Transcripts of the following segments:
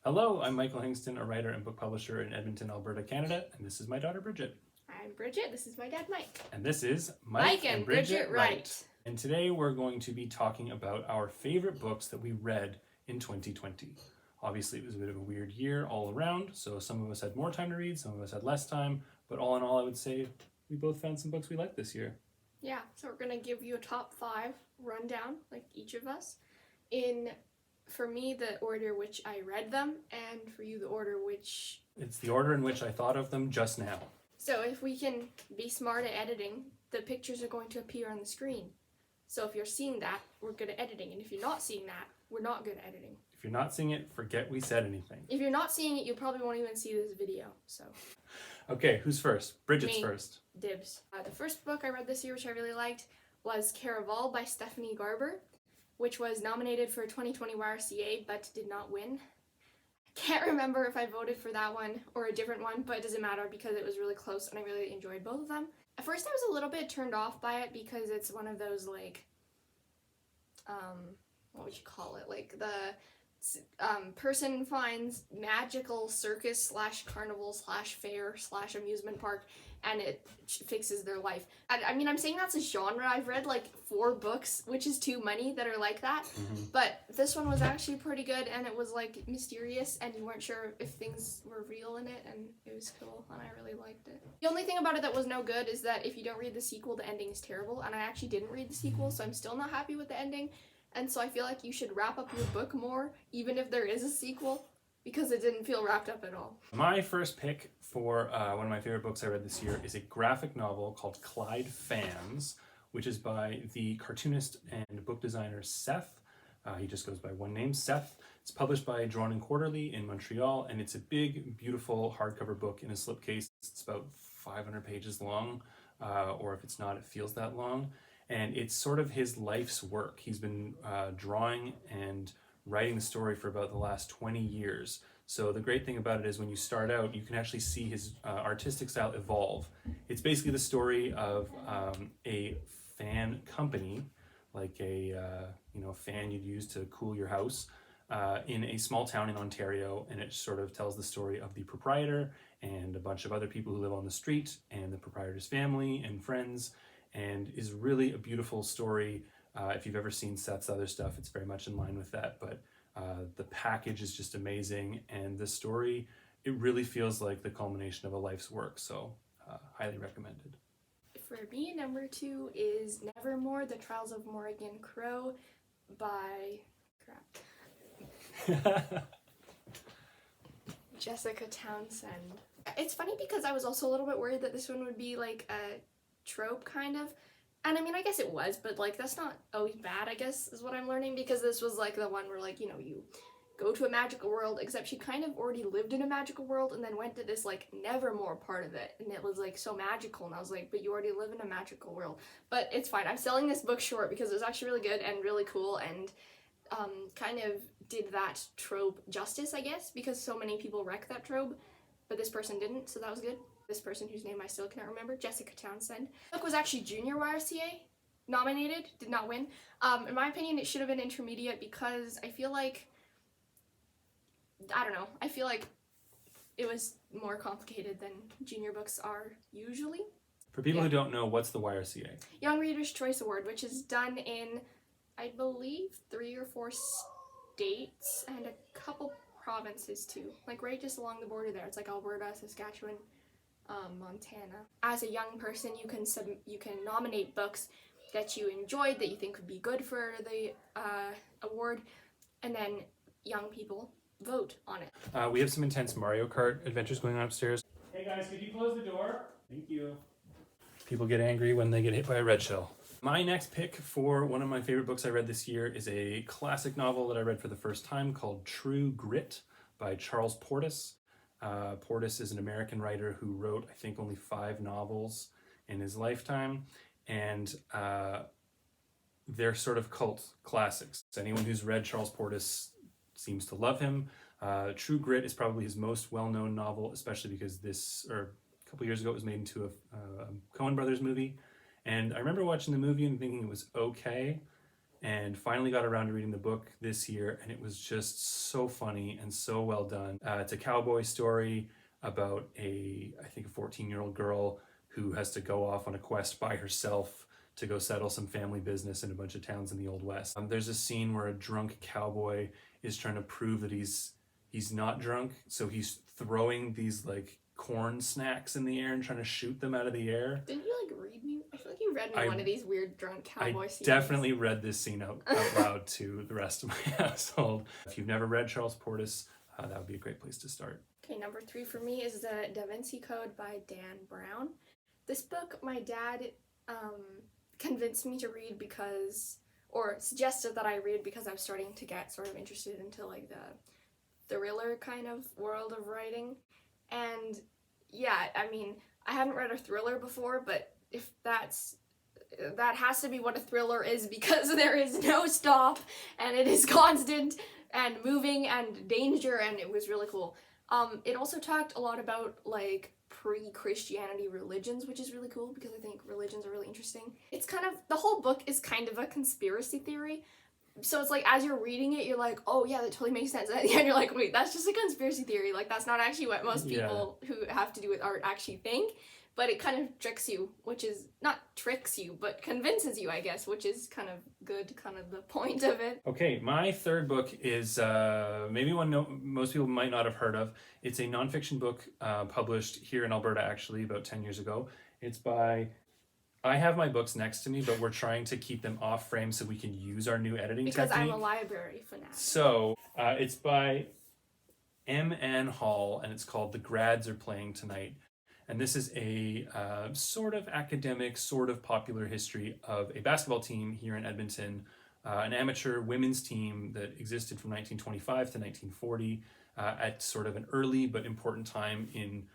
Hello, I'm Michael Hingston, a writer and book publisher in Edmonton, Alberta, Canada, and this is my daughter Bridget. I'm Bridget, this is my dad Mike. And this is Mike and Bridget Write. And today we're going to be talking about our favorite books that we read in 2020. Obviously it was a bit of a weird year all around, so some of us had more time to read, some of us had less time, but all in all I would say we both found some books we liked this year. Yeah, so we're going to give you a top 5 rundown, like each of us, in, for me, the order which I read them, and for you, the order which... It's the order in which I thought of them just now. So if we can be smart at editing, the pictures are going to appear on the screen. So if you're seeing that, we're good at editing, and if you're not seeing that, we're not good at editing. If you're not seeing it, forget we said anything. If you're not seeing it, you probably won't even see this video, so... Okay, who's first? Bridget's Me. First. Dibs. The first book I read this year, which I really liked, was Caraval by Stephanie Garber, which was nominated for 2020 YRCA but did not win. I can't remember if I voted for that one or a different one, but it doesn't matter because it was really close and I really enjoyed both of them. At first I was a little bit turned off by it because it's one of those like, what would you call it? Like the person finds magical circus / carnival / fair / amusement park and it fixes their life. I mean, I'm saying that's a genre. I've read like 4 books, which is too many, that are like that. But this one was actually pretty good and it was like mysterious and you weren't sure if things were real in it, and it was cool and I really liked it. The only thing about it that was no good is that if you don't read the sequel, the ending is terrible, and I actually didn't read the sequel, so I'm still not happy with the ending. And so I feel like you should wrap up your book more, even if there is a sequel, because it didn't feel wrapped up at all. My first pick for one of my favorite books I read this year is a graphic novel called Clyde Fans, which is by the cartoonist and book designer Seth. He just goes by one name, Seth. It's published by Drawn and Quarterly in Montreal, and it's a big, beautiful hardcover book in a slipcase. It's about 500 pages long, or if it's not, it feels that long. And it's sort of his life's work. He's been drawing and writing the story for about the last 20 years. So the great thing about it is when you start out, you can actually see his artistic style evolve. It's basically the story of a fan company, like a fan you'd use to cool your house, in a small town in Ontario, and it sort of tells the story of the proprietor and a bunch of other people who live on the street and the proprietor's family and friends, and is really a beautiful story. If you've ever seen Seth's other stuff, it's very much in line with that, but the package is just amazing, and the story, it really feels like the culmination of a life's work, so highly recommended. For me, number 2 is Nevermoor, The Trials of Morrigan Crow by... Jessica Townsend. It's funny because I was also a little bit worried that this one would be like a trope kind of, and I mean I guess it was, but like that's not always bad, I guess, is what I'm learning, because this was like the one where like, you know, you go to a magical world, except she kind of already lived in a magical world and then went to this like Nevermoor part of it, and it was like so magical, and I was like, but you already live in a magical world. But it's fine, I'm selling this book short because it was actually really good and really cool, and kind of did that trope justice, I guess, because so many people wreck that trope, but this person didn't, so that was good. This person, whose name I still can't remember, Jessica Townsend. The book was actually junior YRCA nominated, did not win. In my opinion, it should have been intermediate because I feel like, I don't know, I feel like it was more complicated than junior books are usually. For people who don't know, what's the YRCA? Young Reader's Choice Award, which is done in, I believe, 3 or 4 states and a couple provinces too, like right just along the border there. It's like Alberta, Saskatchewan, Montana. As a young person, you can nominate books that you enjoyed, that you think would be good for the award, and then young people vote on it. We have some intense Mario Kart adventures going on upstairs. Hey guys, could you close the door? Thank you. People get angry when they get hit by a red shell. My next pick for one of my favorite books I read this year is a classic novel that I read for the first time called True Grit by Charles Portis. Portis is an American writer who wrote, I think, only 5 novels in his lifetime, and they're sort of cult classics. Anyone who's read Charles Portis seems to love him. True Grit is probably his most well-known novel, especially because a couple years ago it was made into a Coen Brothers movie, and I remember watching the movie and thinking it was okay. and finally got around to reading the book this year, and it was just so funny and so well done. It's a cowboy story about I think a 14-year-old girl who has to go off on a quest by herself to go settle some family business in a bunch of towns in the Old West. There's a scene where a drunk cowboy is trying to prove that he's not drunk, so he's throwing these like corn snacks in the air and trying to shoot them out of the air. Didn't you like read me? I feel like you read me one of these weird drunk cowboy scenes. I definitely read this scene out loud to the rest of my household. If you've never read Charles Portis, that would be a great place to start. Okay, number 3 for me is the Da Vinci Code by Dan Brown. This book, my dad convinced me to read or suggested that I read because I was starting to get sort of interested into like the thriller kind of world of writing. And yeah, I mean, I haven't read a thriller before, but if that has to be what a thriller is, because there is no stop and it is constant and moving and danger, and it was really cool. It also talked a lot about like pre-Christianity religions, which is really cool because I think religions are really interesting. It's kind of, the whole book is kind of a conspiracy theory. So it's like, as you're reading it, you're like, oh yeah, that totally makes sense. And at the end, you're like, wait, that's just a conspiracy theory. Like, that's not actually what most people who have to do with art actually think. But it kind of tricks you, which is, not tricks you, but convinces you, I guess, which is kind of good, kind of the point of it. Okay, my third book is maybe one most people might not have heard of. It's a nonfiction book published here in Alberta, actually, about 10 years ago. It's by... I have my books next to me, but we're trying to keep them off frame so we can use our new editing technique. Because I'm a library fanatic. So, it's by M.N. Hall, and it's called The Grads Are Playing Tonight. And this is a sort of academic, sort of popular history of a basketball team here in Edmonton, an amateur women's team that existed from 1925 to 1940 at sort of an early but important time in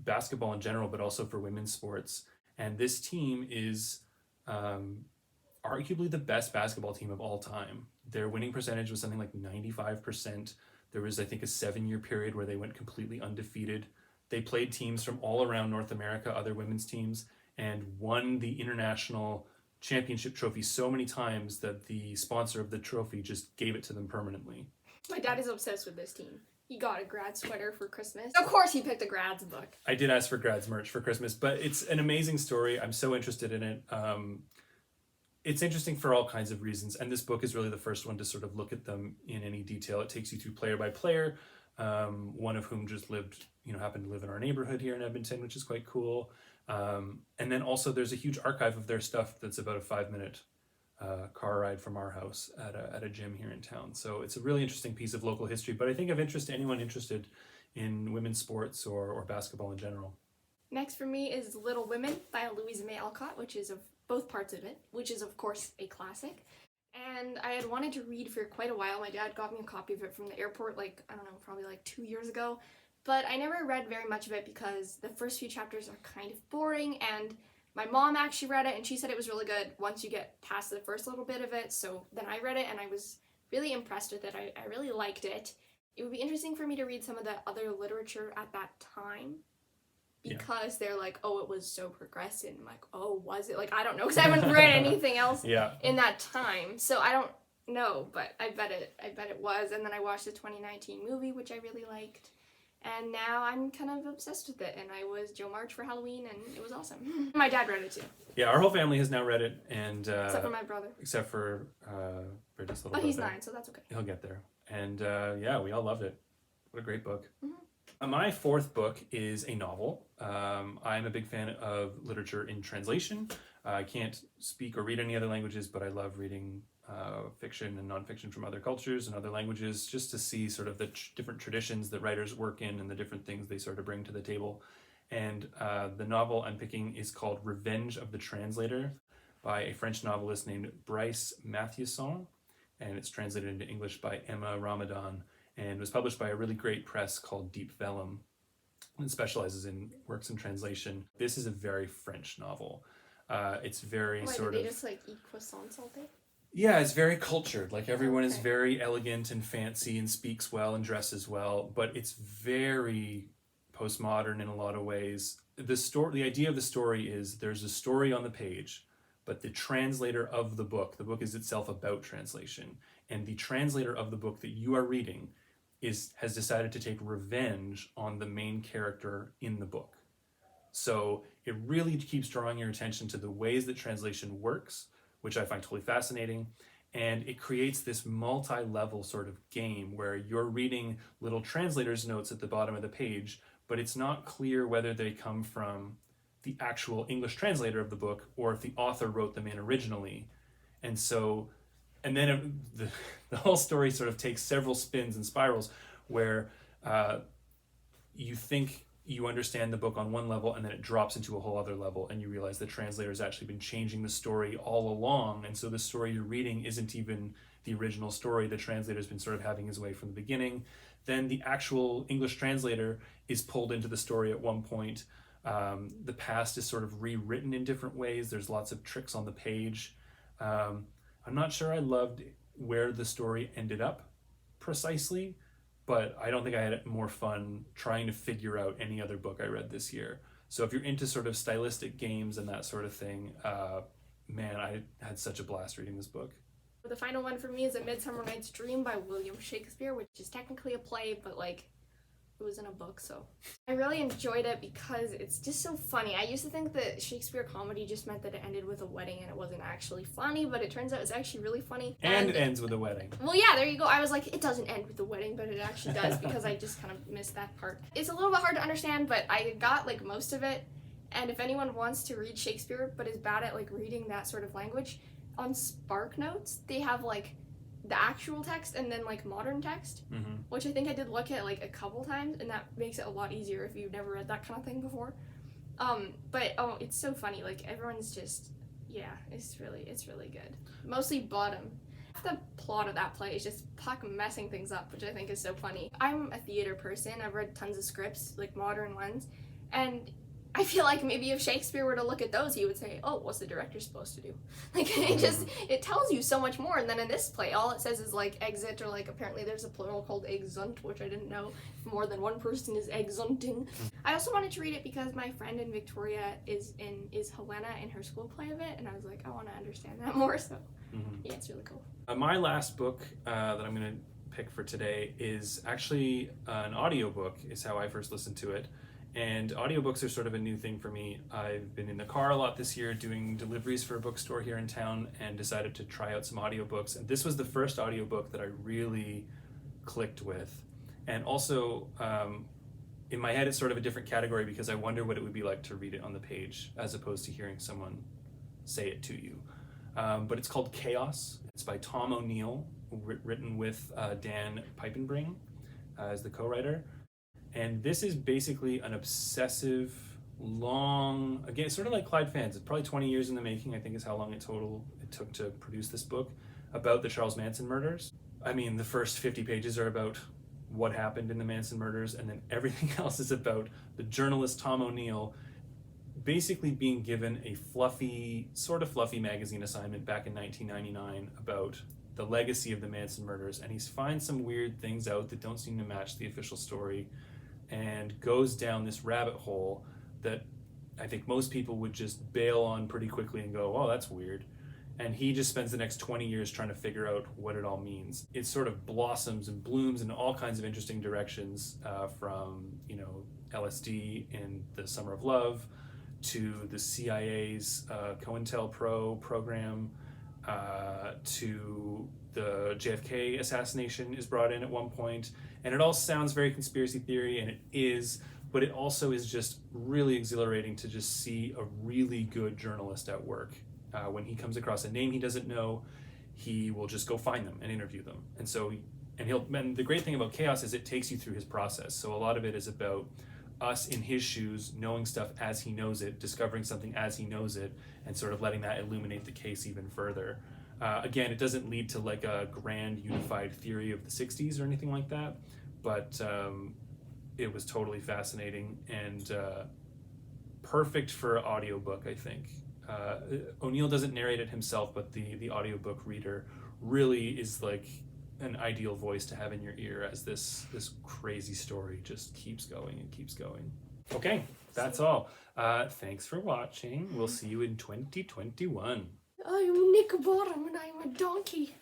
basketball in general, but also for women's sports. And this team is arguably the best basketball team of all time. Their winning percentage was something like 95%. There was, I think, a 7-year period where they went completely undefeated. They played teams from all around North America, other women's teams, and won the international championship trophy so many times that the sponsor of the trophy just gave it to them permanently. My dad is obsessed with this team. He got a grad sweater for Christmas. Of course he picked a Grads book. I did ask for Grads merch for Christmas, but it's an amazing story. I'm so interested in it. It's interesting for all kinds of reasons, and this book is really the first one to sort of look at them in any detail. It takes you through player by player, one of whom just happened to live in our neighborhood here in Edmonton, which is quite cool. And then also there's a huge archive of their stuff that's about a 5-minute car ride from our house at a gym here in town. So it's a really interesting piece of local history, but I think of interest to anyone interested in women's sports or basketball in general. Next for me is Little Women by Louisa May Alcott, which is of both parts of it, which is of course a classic. And I had wanted to read for quite a while. My dad got me a copy of it from the airport, probably 2 years ago. But I never read very much of it because the first few chapters are kind of boring, and my mom actually read it and she said it was really good once you get past the first little bit of it. So then I read it and I was really impressed with it. I really liked it. It would be interesting for me to read some of the other literature at that time because they're like, oh, it was so progressive. I'm like, oh, was it? Like, I don't know, because I haven't read anything else in that time. So I don't know, but I bet it was. And then I watched the 2019 movie, which I really liked. And now I'm kind of obsessed with it. And I was Joe March for Halloween, and it was awesome. My dad read it too. Yeah, our whole family has now read it, and except for my brother. Except for Bridget's little brother. Oh, he's 9, so that's okay. He'll get there. And we all loved it. What a great book. Mm-hmm. My fourth book is a novel. I'm a big fan of literature in translation. I can't speak or read any other languages, but I love reading fiction and nonfiction from other cultures and other languages, just to see sort of the different traditions that writers work in and the different things they sort of bring to the table. And the novel I'm picking is called Revenge of the Translator by a French novelist named Brice Matthieussent, and it's translated into English by Emma Ramadan, and was published by a really great press called Deep Vellum, and specializes in works in translation. This is a very French novel. It's very did they just eat croissants all day? Yeah, it's very cultured. Like, everyone is very elegant and fancy and speaks well and dresses well, but it's very postmodern in a lot of ways. The idea of the story is there's a story on the page, but the translator of the book is itself about translation, and the translator of the book that you are reading has decided to take revenge on the main character in the book. So it really keeps drawing your attention to the ways that translation works, which I find totally fascinating. And it creates this multi-level sort of game where you're reading little translator's notes at the bottom of the page, but it's not clear whether they come from the actual English translator of the book or if the author wrote them in originally. And so, and then the whole story sort of takes several spins and spirals where you think you understand the book on one level, and then it drops into a whole other level, and you realize the translator has actually been changing the story all along, and so the story you're reading isn't even the original story. The translator's been sort of having his way from the beginning. Then the actual English translator is pulled into the story at one point. The past is sort of rewritten in different ways. There's lots of tricks on the page. I'm not sure I loved where the story ended up precisely, but I don't think I had more fun trying to figure out any other book I read this year. So if you're into sort of stylistic games and that sort of thing, man, I had such a blast reading this book. The final one for me is A Midsummer Night's Dream by William Shakespeare, which is technically a play, but like it was in a book, so I really enjoyed it because it's just so funny. I used to think that Shakespeare comedy just meant that it ended with a wedding and it wasn't actually funny, but it turns out it's actually really funny. And it ends with a wedding. Well, yeah, there you go. I was like, it doesn't end with the wedding, but it actually does because I just kind of missed that part. It's a little bit hard to understand, but I got like most of it. And if anyone wants to read Shakespeare but is bad at like reading that sort of language, on SparkNotes they have like the actual text and then like modern text, which I think I did look at like a couple times, and that makes it a lot easier if you've never read that kind of thing before. But it's so funny. Like everyone's just, yeah, it's really good. Mostly bottom. The plot of that play is just Puck messing things up, which I think is so funny. I'm a theater person. I've read tons of scripts, like modern ones, and I feel like maybe if Shakespeare were to look at those, he would say, oh, what's the director supposed to do? Like, it tells you so much more. And then in this play, all it says is like exit, or like apparently there's a plural called exunt, which I didn't know. More than one person is exunting. I also wanted to read it because my friend in Victoria is Helena in her school play of it, and I was like, I want to understand that more, so yeah, it's really cool. My last book that I'm going to pick for today is actually an audiobook, is how I first listened to it. And audiobooks are sort of a new thing for me. I've been in the car a lot this year doing deliveries for a bookstore here in town and decided to try out some audiobooks. And this was the first audiobook that I really clicked with. And also, in my head, it's sort of a different category because I wonder what it would be like to read it on the page as opposed to hearing someone say it to you. But it's called Chaos. It's by Tom O'Neill, written with Dan Piepenbring as the co-writer. And this is basically an obsessive, long, again, sort of like Clyde Fans. It's probably 20 years in the making, I think is how long it took to produce this book, about the Charles Manson murders. I mean, the first 50 pages are about what happened in the Manson murders, and then everything else is about the journalist Tom O'Neill basically being given a sort of fluffy magazine assignment back in 1999 about the legacy of the Manson murders, and he finds some weird things out that don't seem to match the official story, and goes down this rabbit hole that I think most people would just bail on pretty quickly and go, oh, that's weird. And he just spends the next 20 years trying to figure out what it all means. It sort of blossoms and blooms in all kinds of interesting directions, from, LSD in the Summer of Love to the CIA's COINTELPRO program, to the JFK assassination is brought in at one point, and it all sounds very conspiracy theory, and it is, but it also is just really exhilarating to just see a really good journalist at work. When he comes across a name he doesn't know, he will just go find them and interview them. And the great thing about Chaos is it takes you through his process. So a lot of it is about us in his shoes, knowing stuff as he knows it, discovering something as he knows it, and sort of letting that illuminate the case even further. Again, it doesn't lead to like a grand unified theory of the 60s or anything like that, but it was totally fascinating and perfect for an audiobook, I think. O'Neill doesn't narrate it himself, but the audiobook reader really is like an ideal voice to have in your ear as this crazy story just keeps going and keeps going. Okay, that's all. Thanks for watching. We'll see you in 2021. I'm Nick Bottom and I'm a donkey.